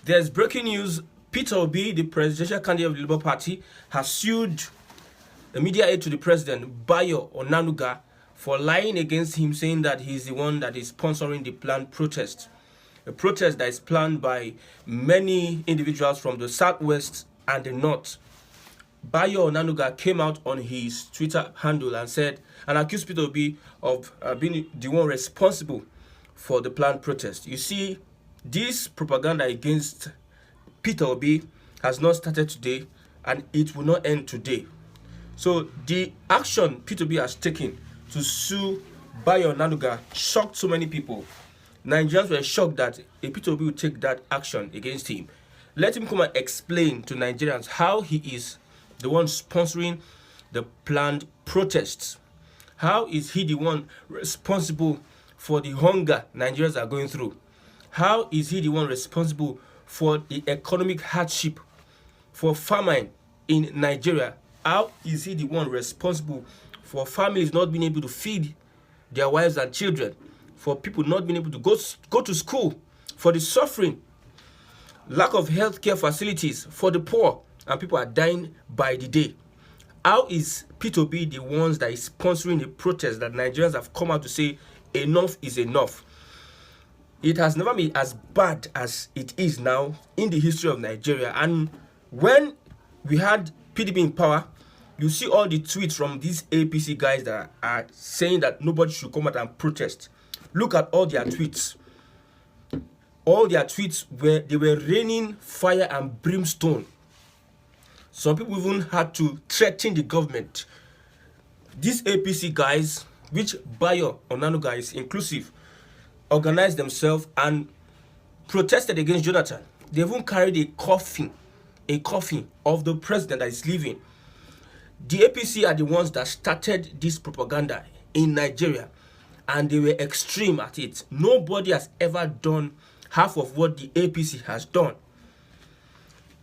There's breaking news. Peter Obi, the presidential candidate of the Labour Party, has sued the media aide to the president, Bayo Onanuga, for lying against him, saying that he's the one that is sponsoring the planned protest. A protest that is planned by many individuals from the southwest and the north. Bayo Onanuga came out on his Twitter handle and said and accused Peter Obi of being the one responsible for the planned protest. You see, this propaganda against Peter Obi has not started today, and it will not end today. So the action Peter Obi has taken to sue Bayo Onanuga shocked so many people. Nigerians were shocked that a Peter Obi would take that action against him. Let him come and explain to Nigerians how he is the one sponsoring the planned protests. How is he the one responsible for the hunger Nigerians are going through? How is he the one responsible for the economic hardship, for famine in Nigeria? How is he the one responsible for families not being able to feed their wives and children, for people not being able to go to school, for the suffering, lack of healthcare facilities for the poor, and people are dying by the day? How is Peter Obi the ones that is sponsoring the protest that Nigerians have come out to say enough is enough? It has never been as bad as it is now in the history of Nigeria. And when we had PDP in power, you see all the tweets from these APC guys that are saying that nobody should come out and protest. Look at all their tweets. All their tweets they were raining fire and brimstone. Some people even had to threaten the government. These APC guys, which Bayo Onanuga is inclusive, organized themselves and protested against Jonathan. They even carried a coffin of the president that is leaving. The APC are the ones that started this propaganda in Nigeria, and they were extreme at it. Nobody has ever done half of what the APC has done.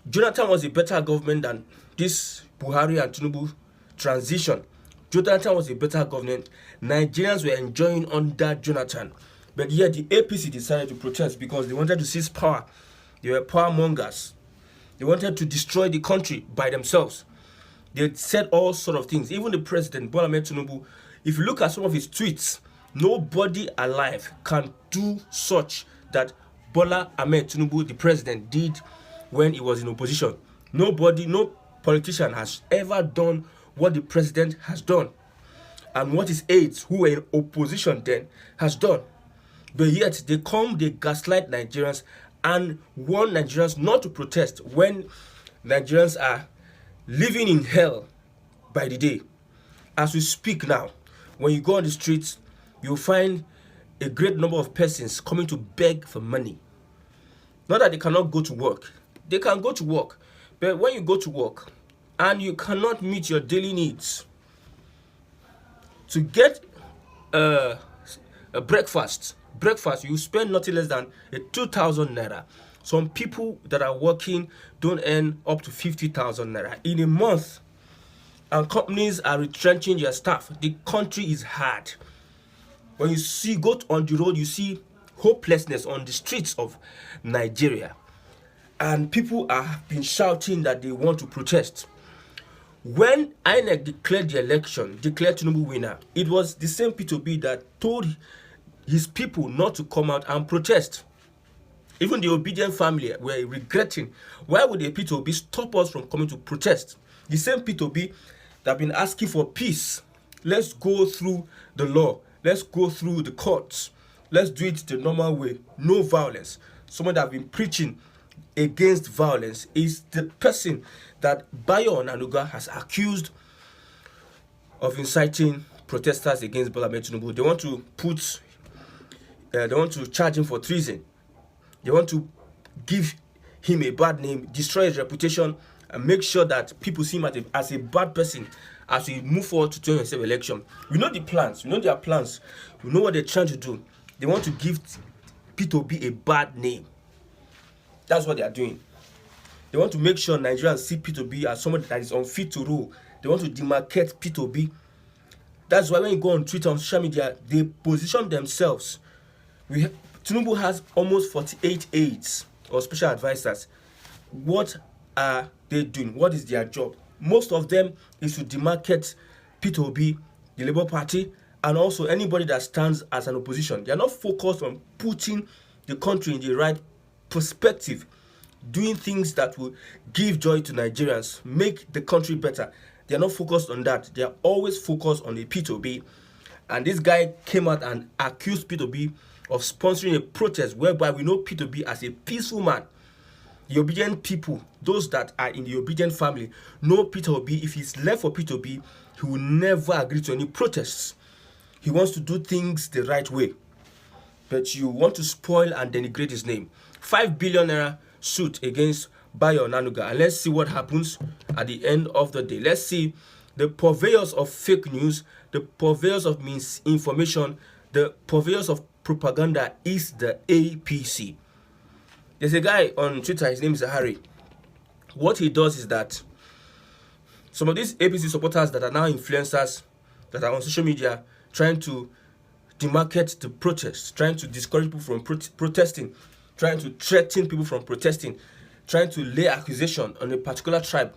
Jonathan was a better government than this Buhari and Tinubu transition. Jonathan was a better government. Nigerians were enjoying under Jonathan. But yet the APC decided to protest because they wanted to seize power. They were power mongers. They wanted to destroy the country by themselves. They said all sort of things. Even the president, Bola Ahmed Tinubu, if you look at some of his tweets, nobody alive can do such that Bola Ahmed Tinubu, the president, did when he was in opposition. Nobody, no politician has ever done what the president has done and what his aides, who were in opposition then, has done. But yet they gaslight Nigerians and warn Nigerians not to protest when Nigerians are living in hell by the day. As we speak now, when you go on the streets, you'll find a great number of persons coming to beg for money. Not that they cannot go to work. They can go to work. But when you go to work and you cannot meet your daily needs, to get a breakfast, you spend nothing less than 2,000 naira. Some people that are working don't earn up to 50,000 naira in a month, and companies are retrenching their staff. The country is hard. When you go on the road, you see hopelessness on the streets of Nigeria, and people have been shouting that they want to protest. When INEC declared the election, declared Tinubu winner, it was the same Peter Obi that told his people not to come out and protest. Even the obedient family were regretting, why would a Peter Obi stop us from coming to protest? The same Peter Obi that have been asking for peace. Let's go through the law. Let's go through the courts. Let's do it the normal way. No violence. Someone that have been preaching against violence is the person that Bayo Onanuga has accused of inciting protesters against Bola Ahmed Tinubu. They want to charge him for treason. They want to give him a bad name, destroy his reputation, and make sure that people see him as a bad person as we move forward to 2027 election. We know the plans. We know their plans. We know what they're trying to do. They want to give Peter Obi a bad name. That's what they are doing. They want to make sure Nigerians see Peter Obi as someone that is unfit to rule. They want to demarcate Peter Obi. That's why when you go on Twitter, on social media, they position themselves. Tinubu has almost 48 aides. or special advisors, what are they doing? What is their job? Most of them is to demarcate Peter Obi, the Labour Party, and also anybody that stands as an opposition. They are not focused on putting the country in the right perspective, doing things that will give joy to Nigerians, make the country better. They are not focused on that. They are always focused on the Peter Obi. And this guy came out and accused Peter Obi of sponsoring a protest whereby we know Peter Obi as a peaceful man. The obedient people, those that are in the obedient family, know Peter Obi. If he's left for Peter Obi, he will never agree to any protests. He wants to do things the right way. But you want to spoil and denigrate his name. 5 billion naira suit against Bayo Onanuga. And let's see what happens at the end of the day. Let's see the purveyors of fake news, the purveyors of misinformation, the purveyors of propaganda is the APC. There's a guy on Twitter, his name is Harry. What he does is that some of these APC supporters that are now influencers, that are on social media, trying to demarcate the protests, trying to discourage people from protesting, trying to threaten people from protesting, trying to lay accusation on a particular tribe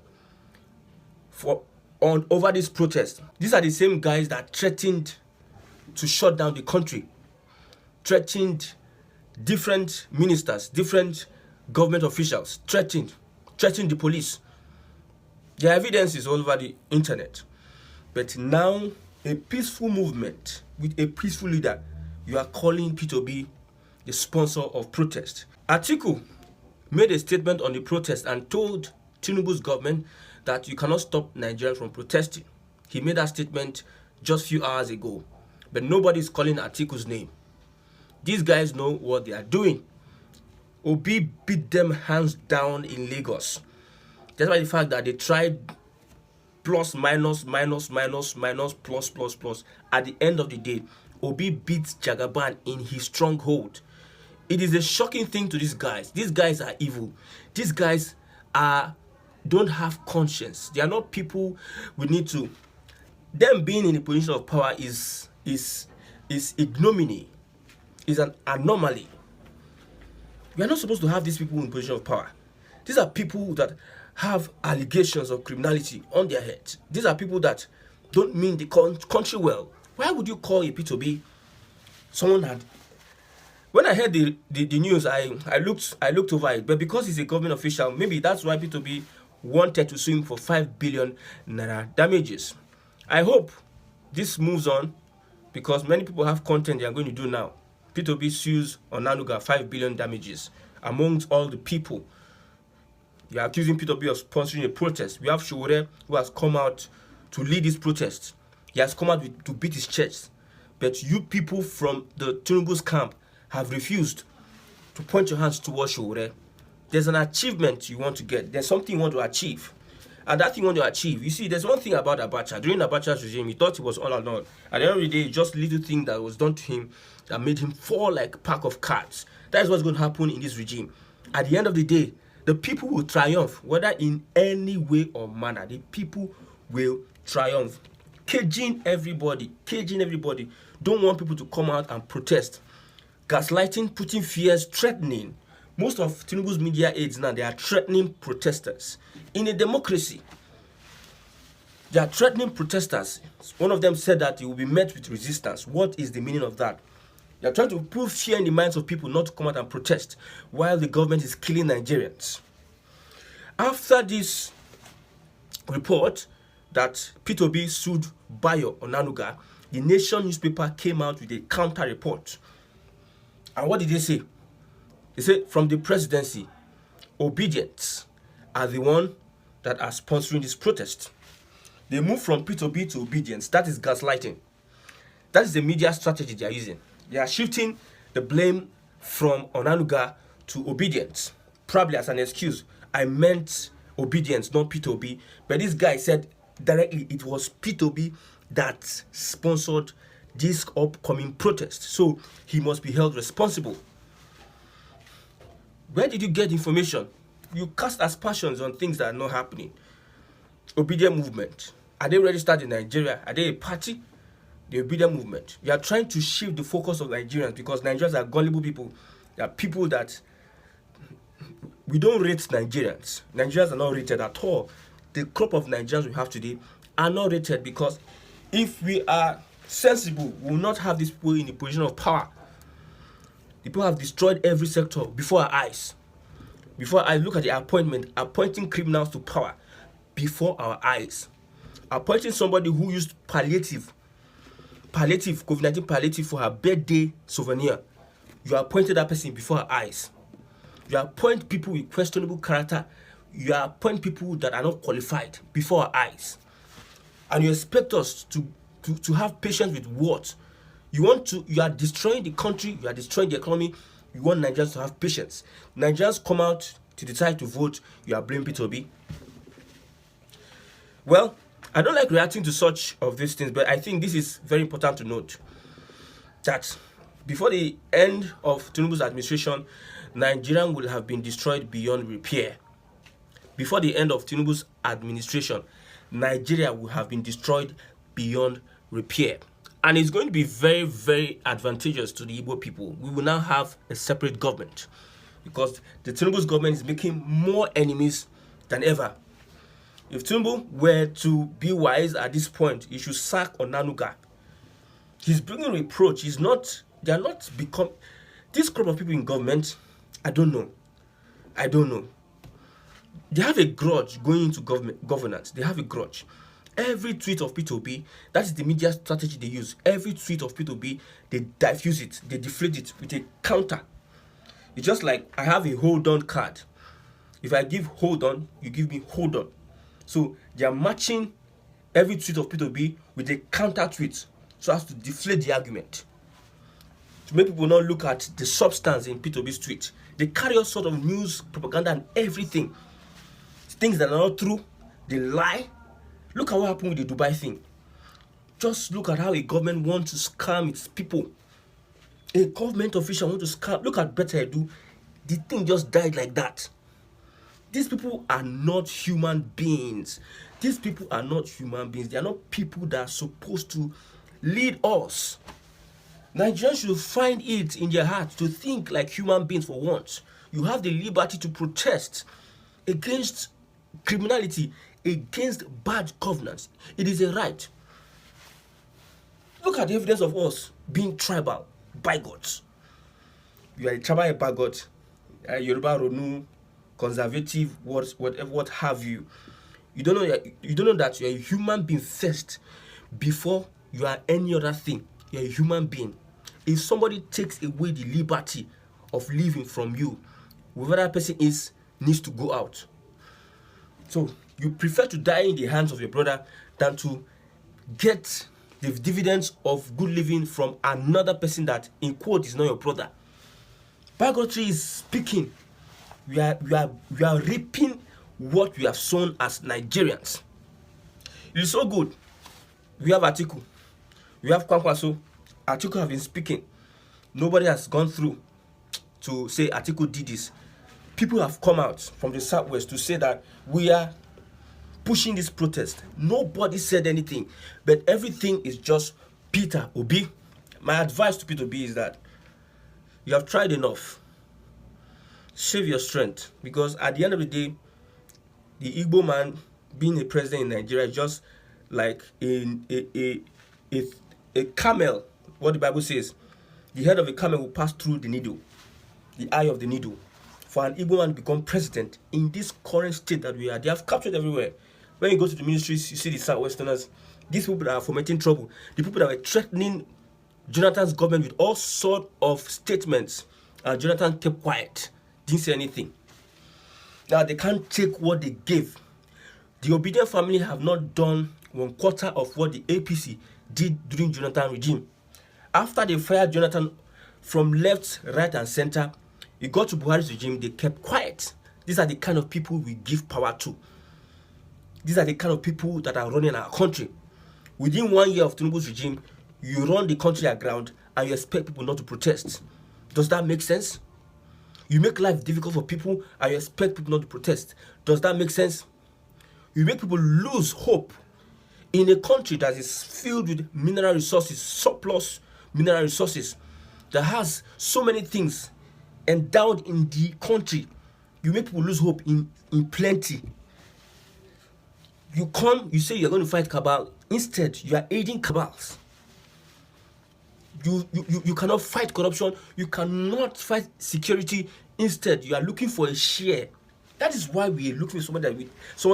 over this protest. These are the same guys that threatened to shut down the country, threatened different ministers, different government officials, threatened the police. The evidence is all over the internet. But now, a peaceful movement with a peaceful leader, you are calling Peter Obi the sponsor of protest. Atiku made a statement on the protest and told Tinubu's government that you cannot stop Nigerians from protesting. He made that statement just a few hours ago. But nobody is calling Atiku's name. These guys know what they are doing. Obi beat them hands down in Lagos. Despite the fact that they tried plus, minus, plus. At the end of the day, Obi beats Jagaban in his stronghold. It is a shocking thing to these guys. These guys are evil. These guys don't have conscience. They are not people we need to. Them being in a position of power is ignominy. Is an anomaly. We are not supposed to have these people in position of power. These are people that have allegations of criminality on their heads. These are people that don't mean the country well. Why would you call a P2B? Someone had. When I heard the news, I looked over it. But because he's a government official, maybe that's why P2B wanted to sue him for 5 billion naira damages. I hope this moves on because many people have content they are going to do now. P2B sues Onanuga 5 billion damages amongst all the people. They are accusing P2B of sponsoring a protest. We have Showore who has come out to lead this protest. He has come out to beat his chest. But you people from the Tinubu's camp have refused to point your hands towards Showore. There's an achievement you want to get. There's something you want to achieve. And that thing you want to achieve. You see, there's one thing about Abacha. During Abacha's regime, he thought he was all alone. At the end of the day, just little thing that was done to him that made him fall like a pack of cards. That is what's going to happen in this regime. At the end of the day, the people will triumph, whether in any way or manner. The people will triumph. Caging everybody. Don't want people to come out and protest. Gaslighting, putting fears, threatening. Most of Tinubu's media aides now, they are threatening protesters. In a democracy, they are threatening protesters. One of them said that he will be met with resistance. What is the meaning of that? They are trying to put fear in the minds of people not to come out and protest while the government is killing Nigerians. After this report that P2B sued Bayo Onanuga, the Nation newspaper came out with a counter report. And what did they say? They said from the presidency, obedience are the one that are sponsoring this protest. They move from P2B to obedience. That is gaslighting. That is the media strategy they are using. They are shifting the blame from Onanuga to obedience. Probably as an excuse. I meant obedience, not P2B. But this guy said directly it was P2B that sponsored this upcoming protest. So he must be held responsible. Where did you get information? You cast aspersions on things that are not happening. Obedient movement. Are they registered in Nigeria? Are they a party? The obedient movement. You are trying to shift the focus of Nigerians because Nigerians are gullible people. They are people that We don't rate Nigerians. Nigerians are not rated at all. The crop of Nigerians we have today are not rated, because if we are sensible, we will not have these people in the position of power. The people have destroyed every sector before our eyes. Before I look at the appointing criminals to power before our eyes. Appointing somebody who used palliative, COVID-19 palliative for her birthday souvenir. You appointed that person before our eyes. You appoint people with questionable character. You appoint people that are not qualified before our eyes. And you expect us to have patience with what? You are destroying the country, you are destroying the economy. You want Nigerians to have patience. Nigerians come out to decide to vote, you are blaming Peter Obi. Well, I don't like reacting to such of these things, but I think this is very important to note that before the end of Tinubu's administration, Nigeria will have been destroyed beyond repair. Before the end of Tinubu's administration, Nigeria will have been destroyed beyond repair. And it's going to be very, very advantageous to the Igbo people. We will now have a separate government, because the Tinubu's government is making more enemies than ever. If Tinubu were to be wise at this point, he should sack Onanuga. He's bringing reproach. They are not become, this group of people in government, I don't know. They have a grudge going into governance. They have a grudge. Every tweet of P2B, that is the media strategy they use. Every tweet of P2B, they diffuse it, they deflate it with a counter. It's just like I have a hold on card. If I give hold on, you give me hold on. So they are matching every tweet of P2B with a counter tweet so as to deflate the argument. To make people not look at the substance in P2B's tweet. They carry all sort of news, propaganda, and everything. Things that are not true, they lie. Look at what happened with the Dubai thing. Just look at how a government wants to scam its people. A government official wants to scam. Look at Better Edu. The thing just died like that. These people are not human beings. These people are not human beings. They are not people that are supposed to lead us. Nigerians should find it in their hearts to think like human beings for once. You have the liberty to protest against criminality, against bad governance. It is a right. Look at the evidence of us being tribal, bigots. You are a tribal bigot, Yoruba Ronu, conservative, what have you. You don't know that you are a human being first before you are any other thing. You are a human being. If somebody takes away the liberty of living from you, whoever that person is needs to go out. So you prefer to die in the hands of your brother than to get the dividends of good living from another person that, in quote, is not your brother. Bigotry is speaking. We are reaping what we have sown as Nigerians. It is so good. We have Atiku. We have Kwankwaso. Atiku have been speaking. Nobody has gone through to say Atiku did this. People have come out from the southwest to say that we are pushing this protest. Nobody said anything, but everything is just Peter Obi. My advice to Peter Obi is that you have tried enough. Save your strength, because at the end of the day, the Igbo man being a president in Nigeria is just like a camel. What the Bible says, the head of a camel will pass through the needle, the eye of the needle. For an Igbo man to become president in this current state that we are, they have captured everywhere. When you go to the ministries, you see the Southwesterners, these people that are fomenting trouble, the people that were threatening Jonathan's government with all sorts of statements, and Jonathan kept quiet, didn't say anything. Now they can't take what they gave. The Obedient family have not done 1/4 of what the APC did during Jonathan regime. After they fired Jonathan from left, right, and center, it got to Buhari's regime, they kept quiet. These are the kind of people we give power to. These are the kind of people that are running our country. Within 1 year of Tinubu's regime, you run the country aground and you expect people not to protest. Does that make sense? You make life difficult for people and you expect people not to protest. Does that make sense? You make people lose hope in a country that is filled with mineral resources, surplus mineral resources, that has so many things endowed in the country. You make people lose hope in plenty. You come, you say you're going to fight cabal. Instead, you are aiding cabals. You cannot fight corruption. You cannot fight security. Instead, you are looking for a share. That is why we are looking for somebody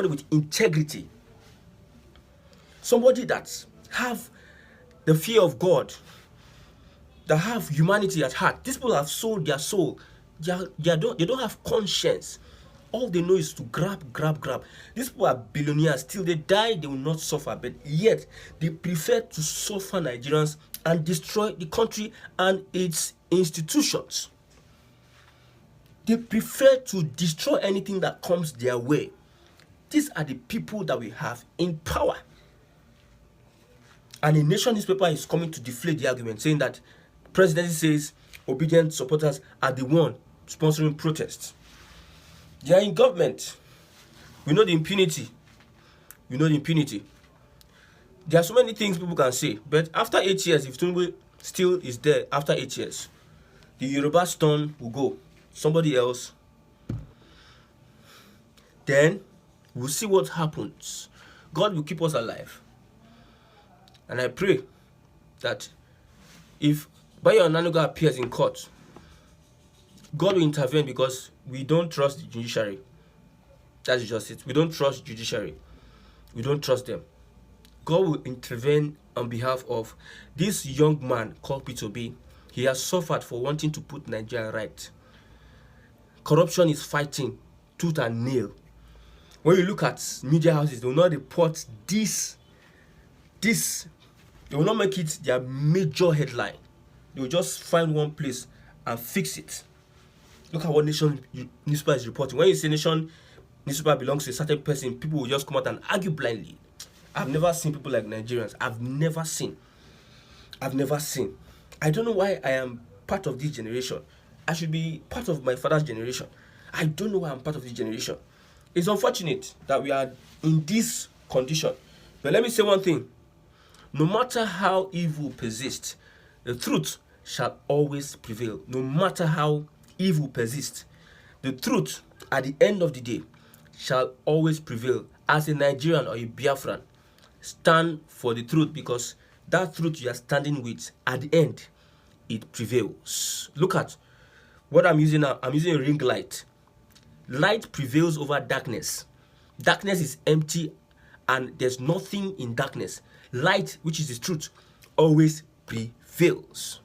with integrity. Somebody that have the fear of God, that have humanity at heart. These people have sold their soul. They don't have conscience. All they know is to grab. These people are billionaires. Till they die, they will not suffer. But yet, they prefer to suffer Nigerians and destroy the country and its institutions. They prefer to destroy anything that comes their way. These are the people that we have in power. And a nation newspaper is coming to deflate the argument, saying that presidency says obedient supporters are the one sponsoring protests. They are in government. We know the impunity. There are so many things people can say, but after 8 years, if Tinubu still is there after 8 years, the Yoruba stone will go. Somebody else. Then we'll see what happens. God will keep us alive. And I pray that if Bayo Onanuga appears in court, God will intervene, because we don't trust the judiciary. That's just it. We don't trust judiciary. We don't trust them. God will intervene on behalf of this young man called Peter Obi. He has suffered for wanting to put Nigeria right. Corruption is fighting tooth and nail. When you look at media houses, they will not report this. They will not make it their major headline. They will just find one place and fix it. Look at what Nation newspaper is reporting. When you say Nation newspaper belongs to a certain person, people will just come out and argue blindly. I've never seen people like Nigerians. I've never seen. I don't know why I am part of this generation. I should be part of my father's generation. I don't know why I'm part of this generation. It's unfortunate that we are in this condition. But let me say one thing. No matter how evil persists, the truth shall always prevail. No matter how evil persists, the truth at the end of the day shall always prevail. As a Nigerian or a Biafran, stand for the truth, because that truth you are standing with, at the end, it prevails. Look at what I'm using now. I'm using a ring light. Light prevails over darkness. Darkness is empty and there's nothing in darkness. Light, which is the truth, always prevails.